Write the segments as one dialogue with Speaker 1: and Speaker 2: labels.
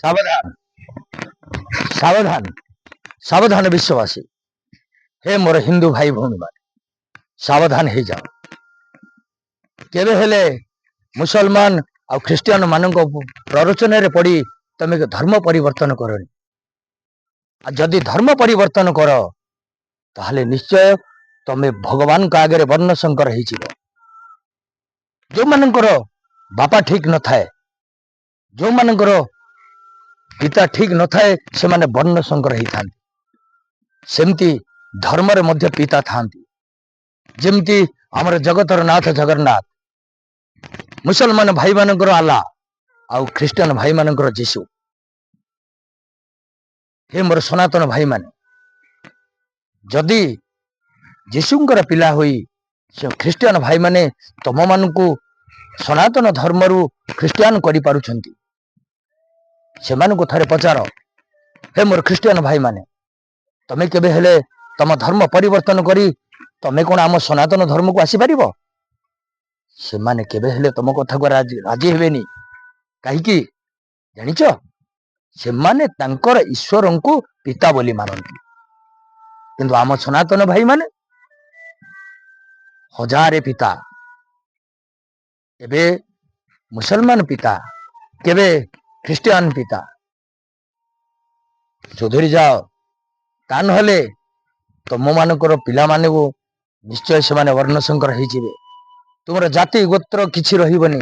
Speaker 1: ସାବଧାନ ସାବଧାନ ସାବଧାନ ବିଶ୍ୱବାସୀ। ହେ ମୋର ହିନ୍ଦୁ ଭାଇ ଭଉଣୀ ମାନେ, ସାବଧାନ ହେଇଯାଅ। କେବେ ହେଲେ ମୁସଲମାନ ଆଉ ଖ୍ରୀଷ୍ଟିଆନ ମାନଙ୍କ ପ୍ରରୋଚନାରେ ପଡି ତମେ ଧର୍ମ ପରିବର୍ତ୍ତନ କରନି। ଆଉ ଯଦି ଧର୍ମ ପରିବର୍ତ୍ତନ କର ତାହେଲେ ନିଶ୍ଚୟ ତମେ ଭଗବାନଙ୍କ ଆଗରେ ବର୍ଣ୍ଣ ଶଙ୍କର ହେଇଯିବ। ଯୋଉମାନଙ୍କର ବାପା ଠିକ ନଥାଏ, ଯୋଉମାନଙ୍କର ପିତା ଠିକ ନଥାଏ, ସେମାନେ ବର୍ଣ୍ଣ ଶଙ୍କର ହେଇଥାନ୍ତି। ସେମିତି ଧର୍ମରେ ମଧ୍ୟ ପିତା ଥାନ୍ତି। ଯେମିତି ଆମର ଜଗତର ନାଥ ଜଗନ୍ନାଥ, ମୁସଲମାନ ଭାଇମାନଙ୍କର ଆଲ୍ଲାହ ଆଉ ଖ୍ରୀଷ୍ଟିଆନ ଭାଇମାନଙ୍କର ଯୀଶୁ। ହେ ମୋର ସନାତନ ଭାଇମାନେ, ଯଦି ଯୀଶୁଙ୍କର ପିଲା ହୋଇ ସେ ଖ୍ରୀଷ୍ଟିଆନ ଭାଇମାନେ ତମମାନଙ୍କୁ ସନାତନ ଧର୍ମରୁ ଖ୍ରୀଷ୍ଟିଆନ କରିପାରୁଛନ୍ତି, ସେମାନଙ୍କୁ ଥରେ ପଚାର, ହେ ମୋର ଖ୍ରୀଷ୍ଟିଆନ ଭାଇମାନେ, ତମେ କେବେ ହେଲେ ତମ ଧର୍ମ ପରିବର୍ତ୍ତନ କରି ତମେ କଣ ଆମ ସନାତନ ଧର୍ମକୁ ଆସିପାରିବ? ସେମାନେ କେବେ ହେଲେ ତମ କଥାକୁ ରାଜି ହେବେନି। କାହିଁକି ଜାଣିଛ? ସେମାନେ ତାଙ୍କର ଈଶ୍ୱରଙ୍କୁ ପିତା ବୋଲି ମାନନ୍ତି। କିନ୍ତୁ ଆମ ସନାତନ ଭାଇମାନେ ହଜାରେ ପିତା, କେବେ ମୁସଲମାନ ପିତା, କେବେ ଖ୍ରୀଷ୍ଟିଆନ ପିତା। ସୁଧୁରି ଯାଅ, ତା ନହେଲେ ତମମାନଙ୍କର ପିଲାମାନଙ୍କୁ ନିଶ୍ଚୟ ସେମାନେ ବର୍ଣ୍ଣଶଙ୍କର ହେଇଯିବେ। ତୁମର ଜାତି ଗୋତ୍ର କିଛି ରହିବନି,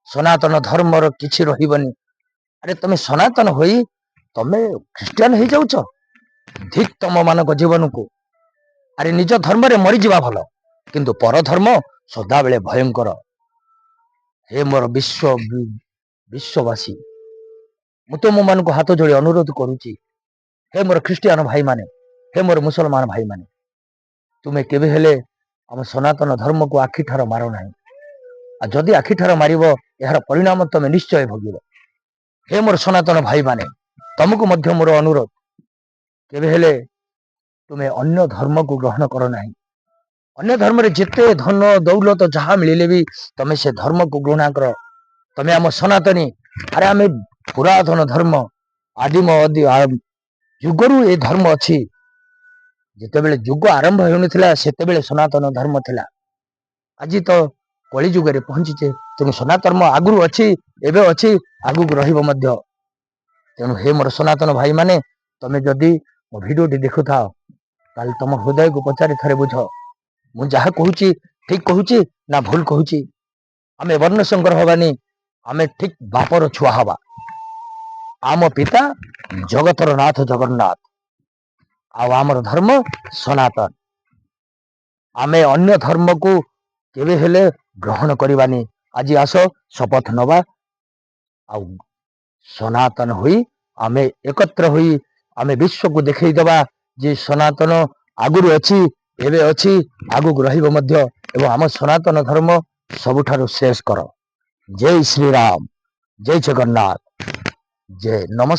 Speaker 1: ସନାତନ ଧର୍ମର କିଛି ରହିବନି। ଆରେ ତମେ ସନାତନ ହୋଇ ତମେ ଖ୍ରୀଷ୍ଟିଆନ ହେଇଯାଉଛ। ଠିକ ତମ ମାନଙ୍କ ଜୀବନକୁ। ଆରେ ନିଜ ଧର୍ମରେ ମରିଯିବା ଭଲ, କିନ୍ତୁ ପର ଧର୍ମ ସଦାବେଳେ ଭୟଙ୍କର। ହେ ମୋର ବିଶ୍ୱବାସୀ, ମୁଁ ତୁମମାନଙ୍କୁ ହାତ ଯୋଡ଼ି ଅନୁରୋଧ କରୁଛି, ହେ ମୋର ଖ୍ରୀଷ୍ଟିଆନ ଭାଇମାନେ, ହେ ମୋର ମୁସଲମାନ ଭାଇମାନେ, ତୁମେ କେବେ ହେଲେ ଆମ ସନାତନ ଧର୍ମକୁ ଆଖିଠାର ମାର ନାହିଁ। ଆଉ ଯଦି ଆଖିଠାର ମାରିବ, ଏହାର ପରିଣାମ ତମେ ନିଶ୍ଚୟ ଭୋଗିବ। ହେ ମୋର ସନାତନ ଭାଇମାନେ, ତମକୁ ମଧ୍ୟ ମୋର ଅନୁରୋଧ, କେବେ ହେଲେ ତୁମେ ଅନ୍ୟ ଧର୍ମକୁ ଗ୍ରହଣ କର ନାହିଁ। ଅନ୍ୟ ଧର୍ମରେ ଯେତେ ଧନ ଦୌଲତ ଯାହା ମିଳିଲେ ବି ତମେ ସେ ଧର୍ମକୁ ଘୃଣା କର। ତମେ ଆମ ସନାତନୀ। ଆରେ ଆମେ ପୁରାତନ ଧର୍ମ, ଆଦିମ ଯୁଗରୁ ଏ ଧର୍ମ ଅଛି। ଯେତେବେଳେ ଯୁଗ ଆରମ୍ଭ ହେଉନଥିଲା ସେତେବେଳେ ସନାତନ ଧର୍ମ ଥିଲା। ଆଜି ତ କଳି ଯୁଗରେ ପହଞ୍ଚିଛେ, ତେଣୁ ସନାତନ ଆଗରୁ ଅଛି, ଏବେ ଅଛି, ଆଗକୁ ରହିବ ମଧ୍ୟ। ତେଣୁ ହେ ମୋର ସନାତନ ଭାଇମାନେ, ତମେ ଯଦି ମୋ ଭିଡିଓଟି ଦେଖୁଥାଅ ତାହେଲେ ତମ ହୃଦୟକୁ ପଚାରି ଥରେ ବୁଝ, ମୁଁ ଯାହା କହୁଛି ଠିକ କହୁଛି ନା ଭୁଲ କହୁଛି। ଆମେ ବର୍ଣ୍ଣ ଶଙ୍କର ହବାନି, ଆମେ ଠିକ ବାପର ଛୁଆ ହବା। ଆମ ପିତା ଜଗତର ନାଥ ଜଗନ୍ନାଥ, ଆଉ ଆମର ଧର୍ମ ସନାତନ। ଆମେ ଅନ୍ୟ ଧର୍ମକୁ କେବେ ହେଲେ ଗ୍ରହଣ କରିବାନି। ଆଜି ଆସ ଶପଥ ନବା, ଆଉ ସନାତନ ହୋଇ ଆମେ ଏକତ୍ର ହୋଇ ଆମେ ବିଶ୍ୱକୁ ଦେଖେଇଦବା ଯେ ସନାତନ ଆଗରୁ ଅଛି, ଏବେ ଅଛି, ଆଗକୁ ରହିବ ମଧ୍ୟ। ଏବଂ ଆମ ସନାତନ ଧର୍ମ ସବୁଠାରୁ ଶ୍ରେଷ୍ଠ କର। ଜୟ ଶ୍ରୀରାମ, ଜୟ ଜଗନ୍ନାଥ, ଜୟ ନମସ୍କାର।